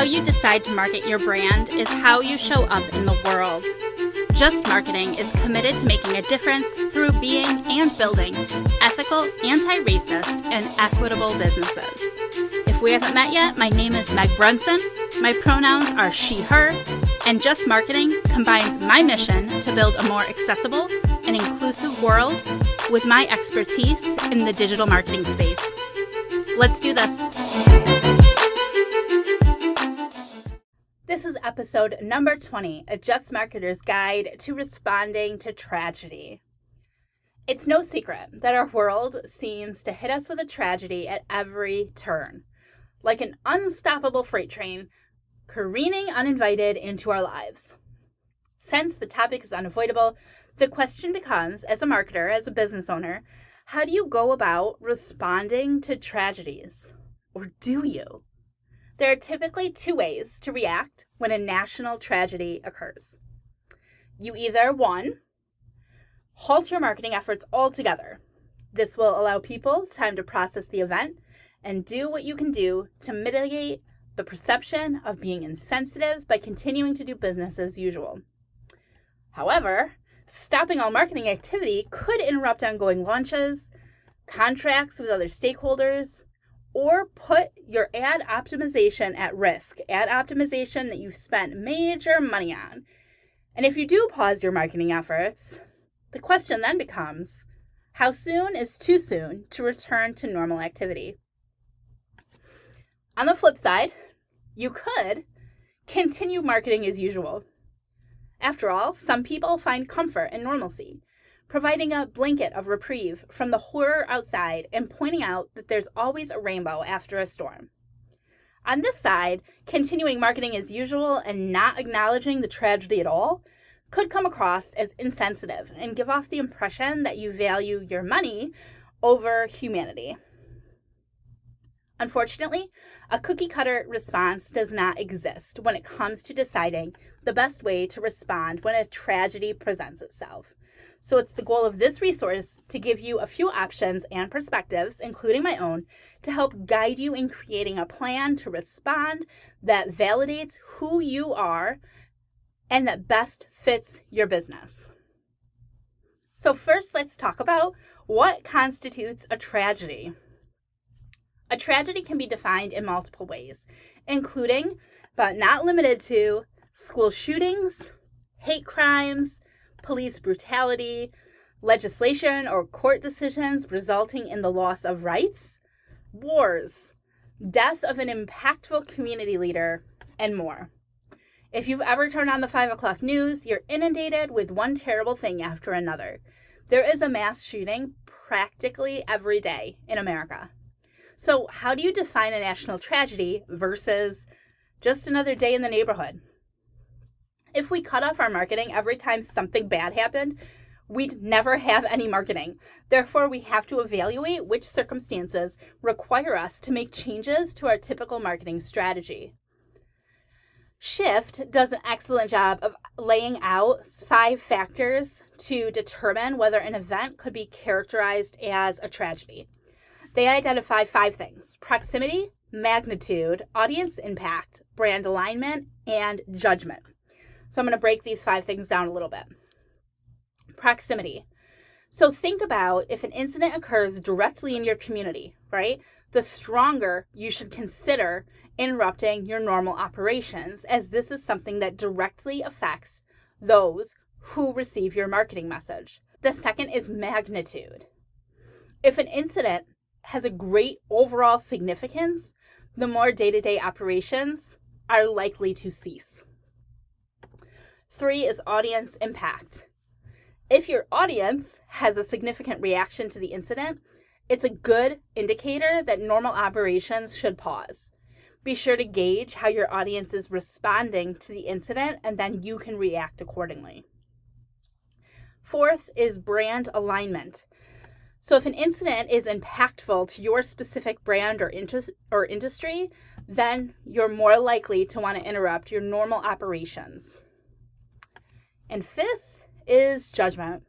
you decide to market your brand is how you show up in the world. Just Marketing is committed to making a difference through being and building ethical, anti-racist, and equitable businesses. If we haven't met yet, my name is Meg Brunson, my pronouns are she, her, and Just Marketing combines my mission to build a more accessible and inclusive world with my expertise in the digital marketing space. Let's do this. This is episode number 20, a Just Marketer's Guide to Responding to Tragedy. It's no secret that our world seems to hit us with a tragedy at every turn, like an unstoppable freight train careening uninvited into our lives. Since the topic is unavoidable, the question becomes, as a marketer, as a business owner, how do you go about responding to tragedies? Or do you? There are typically two ways to react when a national tragedy occurs. You either, one, halt your marketing efforts altogether. This will allow people time to process the event and do what you can do to mitigate the perception of being insensitive by continuing to do business as usual. However, stopping all marketing activity could interrupt ongoing launches, contracts with other stakeholders, or put your ad optimization at risk, ad optimization that you've spent major money on. And if you do pause your marketing efforts, the question then becomes, how soon is too soon to return to normal activity? On the flip side, you could continue marketing as usual. After all, some people find comfort in normalcy, providing a blanket of reprieve from the horror outside and pointing out that there's always a rainbow after a storm. On this side, continuing marketing as usual and not acknowledging the tragedy at all could come across as insensitive and give off the impression that you value your money over humanity. Unfortunately, a cookie-cutter response does not exist when it comes to deciding the best way to respond when a tragedy presents itself. So it's the goal of this resource to give you a few options and perspectives, including my own, to help guide you in creating a plan to respond that validates who you are and that best fits your business. So first, let's talk about what constitutes a tragedy. A tragedy can be defined in multiple ways, including, but not limited to, school shootings, hate crimes, police brutality, legislation or court decisions resulting in the loss of rights, wars, death of an impactful community leader, and more. If you've ever turned on the 5 o'clock news, you're inundated with one terrible thing after another. There is a mass shooting practically every day in America. So how do you define a national tragedy versus just another day in the neighborhood? If we cut off our marketing every time something bad happened, we'd never have any marketing. Therefore, we have to evaluate which circumstances require us to make changes to our typical marketing strategy. Shift does an excellent job of laying out 5 factors to determine whether an event could be characterized as a tragedy. They identify 5 things: proximity, magnitude, audience impact, brand alignment, and judgment. So I'm going to break these 5 things down a little bit. Proximity. So think about if an incident occurs directly in your community, right? The stronger you should consider interrupting your normal operations, as this is something that directly affects those who receive your marketing message. The second is magnitude. If an incident has a great overall significance, the more day-to-day operations are likely to cease. 3 is audience impact. If your audience has a significant reaction to the incident, it's a good indicator that normal operations should pause. Be sure to gauge how your audience is responding to the incident, and then you can react accordingly. 4th is brand alignment. So if an incident is impactful to your specific brand or industry, then you're more likely to want to interrupt your normal operations. And 5th is judgment.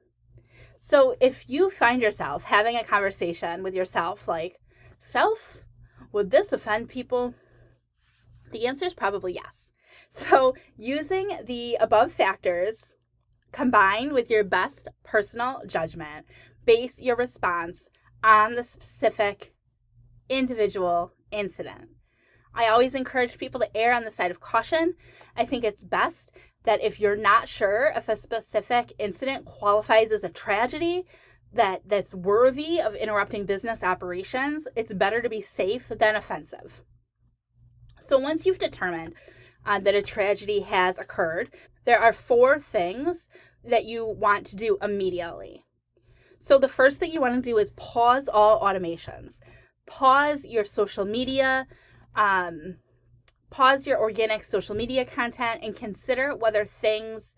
So if you find yourself having a conversation with yourself like, self, would this offend people? The answer is probably yes. So using the above factors combined with your best personal judgment, base your response on the specific individual incident. I always encourage people to err on the side of caution. I think it's best that if you're not sure if a specific incident qualifies as a tragedy that's worthy of interrupting business operations, it's better to be safe than offensive. So once you've determined that a tragedy has occurred, there are 4 things that you want to do immediately. So the first thing you want to do is pause all automations. Pause your social media, pause your organic social media content, and consider whether things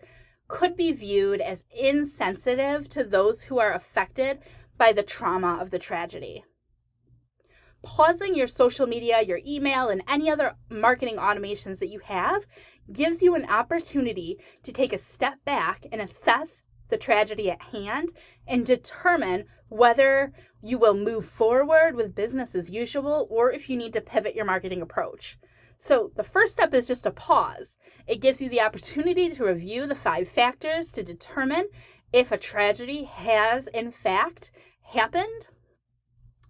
could be viewed as insensitive to those who are affected by the trauma of the tragedy. Pausing your social media, your email, and any other marketing automations that you have gives you an opportunity to take a step back and assess the tragedy at hand and determine whether you will move forward with business as usual or if you need to pivot your marketing approach. So the first step is just a pause. It gives you the opportunity to review the 5 factors to determine if a tragedy has in fact happened.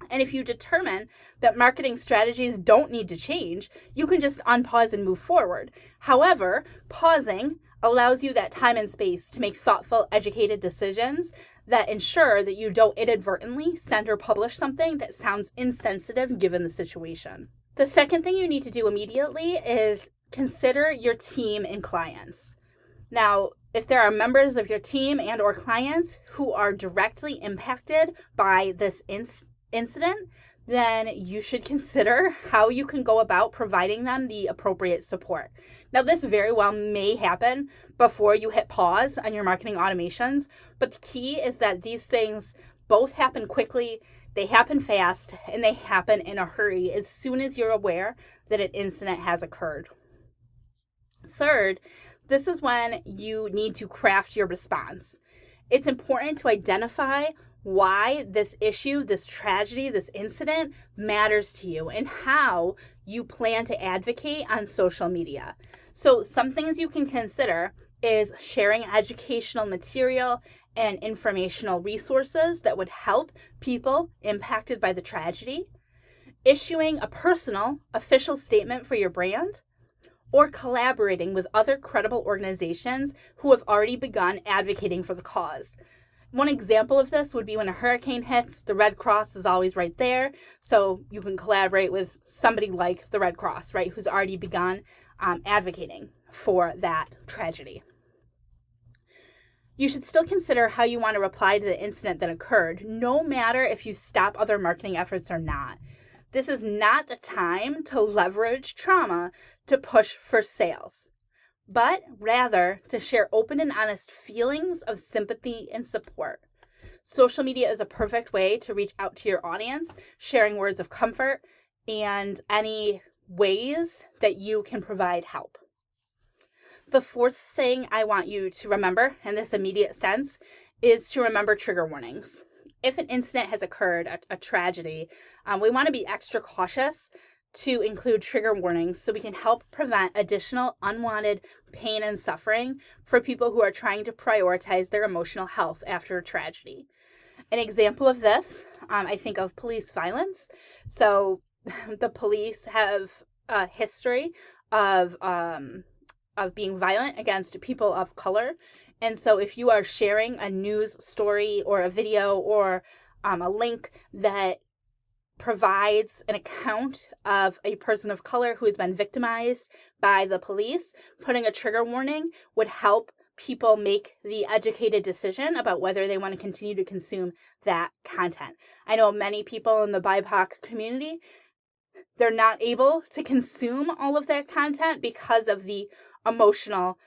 And if you determine that marketing strategies don't need to change, you can just unpause and move forward. However, pausing allows you that time and space to make thoughtful, educated decisions that ensure that you don't inadvertently send or publish something that sounds insensitive given the situation. The second thing you need to do immediately is consider your team and clients. Now, if there are members of your team and or clients who are directly impacted by this incident, then you should consider how you can go about providing them the appropriate support. Now, this very well may happen before you hit pause on your marketing automations, but the key is that these things both happen quickly, they happen fast, and they happen in a hurry as soon as you're aware that an incident has occurred. Third, this is when you need to craft your response. It's important to identify why this issue, this tragedy, this incident matters to you and how you plan to advocate on social media. So some things you can consider is sharing educational material and informational resources that would help people impacted by the tragedy, issuing a personal official statement for your brand, or collaborating with other credible organizations who have already begun advocating for the cause. One example of this would be when a hurricane hits, the Red Cross is always right there. So you can collaborate with somebody like the Red Cross, right, who's already begun advocating for that tragedy. You should still consider how you want to reply to the incident that occurred, no matter if you stop other marketing efforts or not. This is not the time to leverage trauma to push for sales, but rather to share open and honest feelings of sympathy and support. Social media is a perfect way to reach out to your audience, sharing words of comfort and any ways that you can provide help. The fourth thing I want you to remember in this immediate sense is to remember trigger warnings. If an incident has occurred, a tragedy, we want to be extra cautious to include trigger warnings so we can help prevent additional unwanted pain and suffering for people who are trying to prioritize their emotional health after a tragedy. An example of this, I think of police violence. So the police have a history of being violent against people of color. And so if you are sharing a news story or a video or a link that provides an account of a person of color who has been victimized by the police, putting a trigger warning would help people make the educated decision about whether they want to continue to consume that content. I know many people in the BIPOC community, they're not able to consume all of that content because of the emotional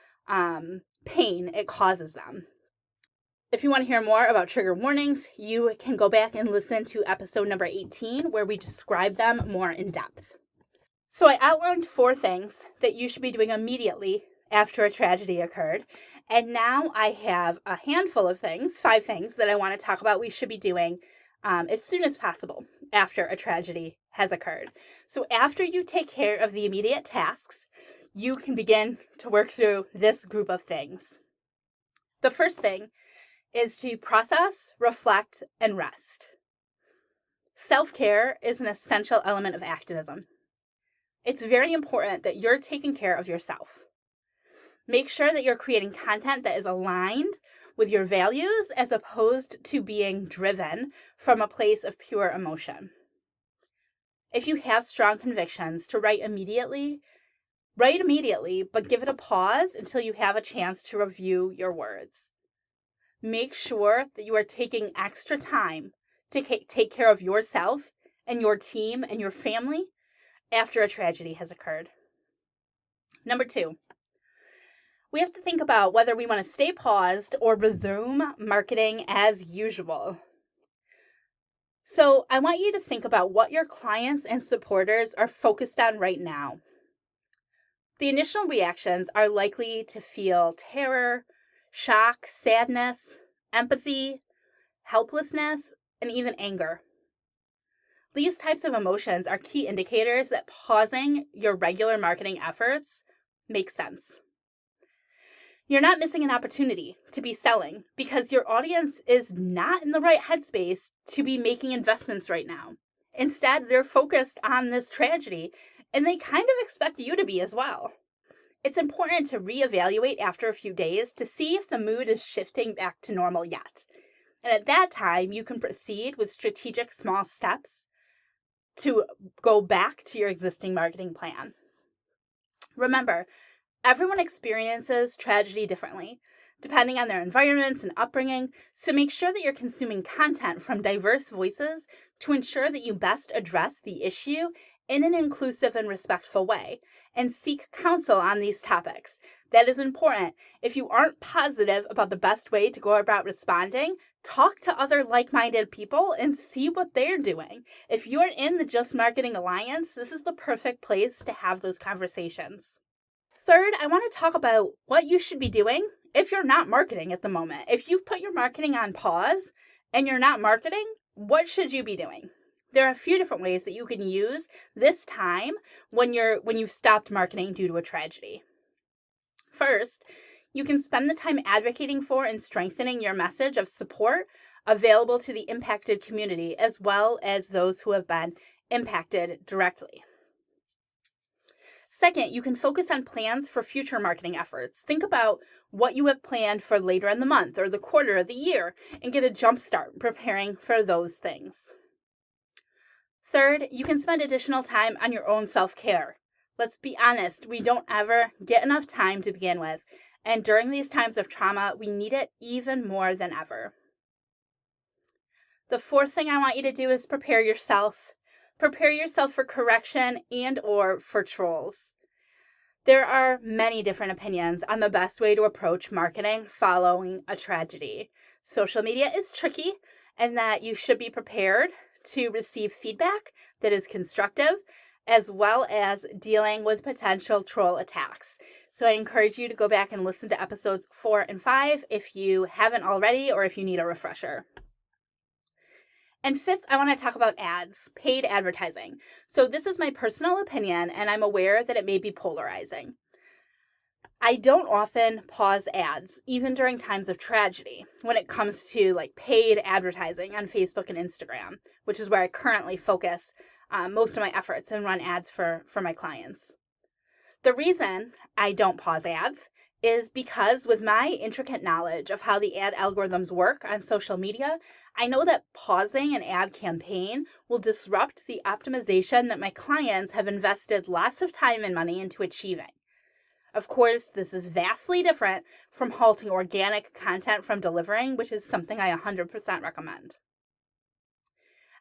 pain it causes them. If you want to hear more about trigger warnings, you can go back and listen to episode number 18, where we describe them more in depth. So I outlined 4 things that you should be doing immediately after a tragedy occurred. And now I have a handful of things, 5 things that I want to talk about we should be doing as soon as possible after a tragedy has occurred. So after you take care of the immediate tasks, you can begin to work through this group of things. The first thing is to process, reflect, and rest. Self-care is an essential element of activism. It's very important that you're taking care of yourself. Make sure that you're creating content that is aligned with your values as opposed to being driven from a place of pure emotion. If you have strong convictions to write immediately, but give it a pause until you have a chance to review your words. Make sure that you are taking extra time to take care of yourself and your team and your family after a tragedy has occurred. Number 2, we have to think about whether we want to stay paused or resume marketing as usual. So I want you to think about what your clients and supporters are focused on right now. The initial reactions are likely to feel terror, shock, sadness, empathy, helplessness, and even anger. These types of emotions are key indicators that pausing your regular marketing efforts makes sense. You're not missing an opportunity to be selling because your audience is not in the right headspace to be making investments right now. Instead, they're focused on this tragedy, and they kind of expect you to be as well. It's important to reevaluate after a few days to see if the mood is shifting back to normal yet. And at that time, you can proceed with strategic small steps to go back to your existing marketing plan. Remember, everyone experiences tragedy differently, depending on their environments and upbringing, so make sure that you're consuming content from diverse voices to ensure that you best address the issue in an inclusive and respectful way, and seek counsel on these topics. That is important. If you aren't positive about the best way to go about responding, talk to other like-minded people and see what they're doing. If you're in the Just Marketing Alliance, this is the perfect place to have those conversations. Third, I want to talk about what you should be doing if you're not marketing at the moment. If you've put your marketing on pause and you're not marketing, what should you be doing? There are a few different ways that you can use this time when you've stopped marketing due to a tragedy. First, you can spend the time advocating for and strengthening your message of support available to the impacted community as well as those who have been impacted directly. Second, you can focus on plans for future marketing efforts. Think about what you have planned for later in the month or the quarter or the year and get a jump start preparing for those things. Third, you can spend additional time on your own self-care. Let's be honest, we don't ever get enough time to begin with, and during these times of trauma, we need it even more than ever. The fourth thing I want you to do is prepare yourself. Prepare yourself for correction and or for trolls. There are many different opinions on the best way to approach marketing following a tragedy. Social media is tricky, and that you should be prepared to receive feedback that is constructive, as well as dealing with potential troll attacks. So I encourage you to go back and listen to episodes 4 and 5 if you haven't already or if you need a refresher. And fifth, I want to talk about ads, paid advertising. So this is my personal opinion, and I'm aware that it may be polarizing. I don't often pause ads, even during times of tragedy, when it comes to paid advertising on Facebook and Instagram, which is where I currently focus most of my efforts and run ads for my clients. The reason I don't pause ads is because with my intricate knowledge of how the ad algorithms work on social media, I know that pausing an ad campaign will disrupt the optimization that my clients have invested lots of time and money into achieving. Of course, this is vastly different from halting organic content from delivering, which is something I 100% recommend.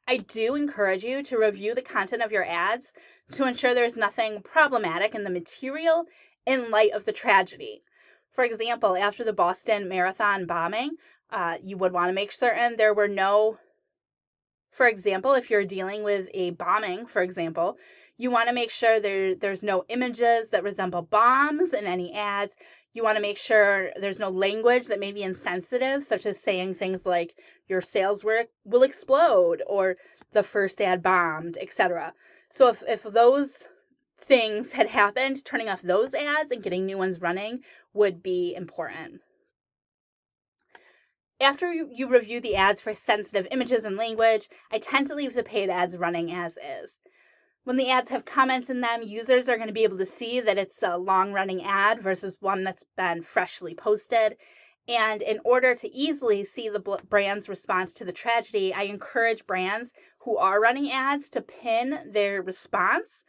I do encourage you to review the content of your ads to ensure there's nothing problematic in the material in light of the tragedy. For example, after the Boston Marathon bombing, you would want to make certain there were no, for example, if you're dealing with a bombing, for example, You want to make sure there's no images that resemble bombs in any ads. You want to make sure there's no language that may be insensitive, such as saying things like your sales will explode or the first ad bombed, etc. So if those things had happened, turning off those ads and getting new ones running would be important. After you review the ads for sensitive images and language, I tend to leave the paid ads running as is. When the ads have comments in them, users are going to be able to see that it's a long-running ad versus one that's been freshly posted. And in order to easily see the brand's response to the tragedy, I encourage brands who are running ads to pin their response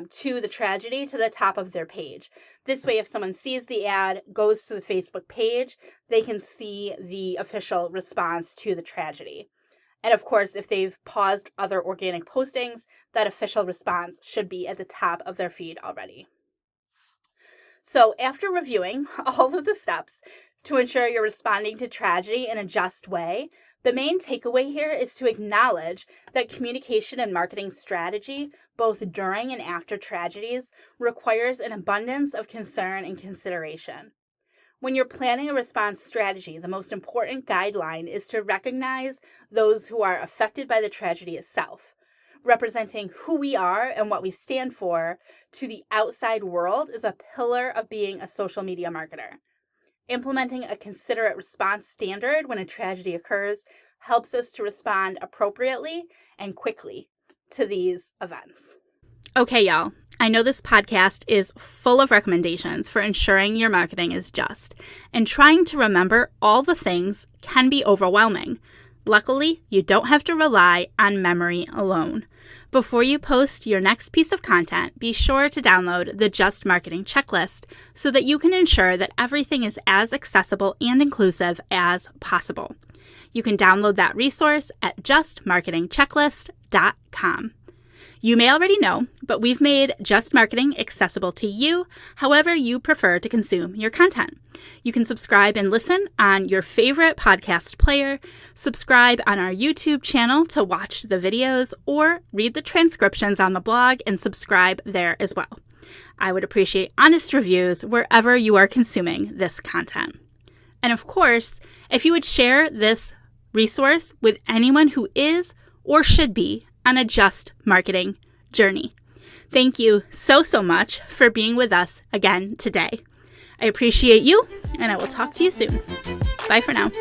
to the tragedy to the top of their page. This way, if someone sees the ad, goes to the Facebook page, they can see the official response to the tragedy. And of course, if they've paused other organic postings, that official response should be at the top of their feed already. So after reviewing all of the steps to ensure you're responding to tragedy in a just way, the main takeaway here is to acknowledge that communication and marketing strategy, both during and after tragedies, requires an abundance of concern and consideration. When you're planning a response strategy, the most important guideline is to recognize those who are affected by the tragedy itself. Representing who we are and what we stand for to the outside world is a pillar of being a social media marketer. Implementing a considerate response standard when a tragedy occurs helps us to respond appropriately and quickly to these events. Okay, y'all. I know this podcast is full of recommendations for ensuring your marketing is just, and trying to remember all the things can be overwhelming. Luckily, you don't have to rely on memory alone. Before you post your next piece of content, be sure to download the Just Marketing Checklist so that you can ensure that everything is as accessible and inclusive as possible. You can download that resource at justmarketingchecklist.com. You may already know, but we've made Just Marketing accessible to you however you prefer to consume your content. You can subscribe and listen on your favorite podcast player, subscribe on our YouTube channel to watch the videos, or read the transcriptions on the blog and subscribe there as well. I would appreciate honest reviews wherever you are consuming this content. And of course, if you would share this resource with anyone who is or should be on a Just Marketing journey. Thank you so much for being with us again today. I appreciate you, and I will talk to you soon. Bye for now.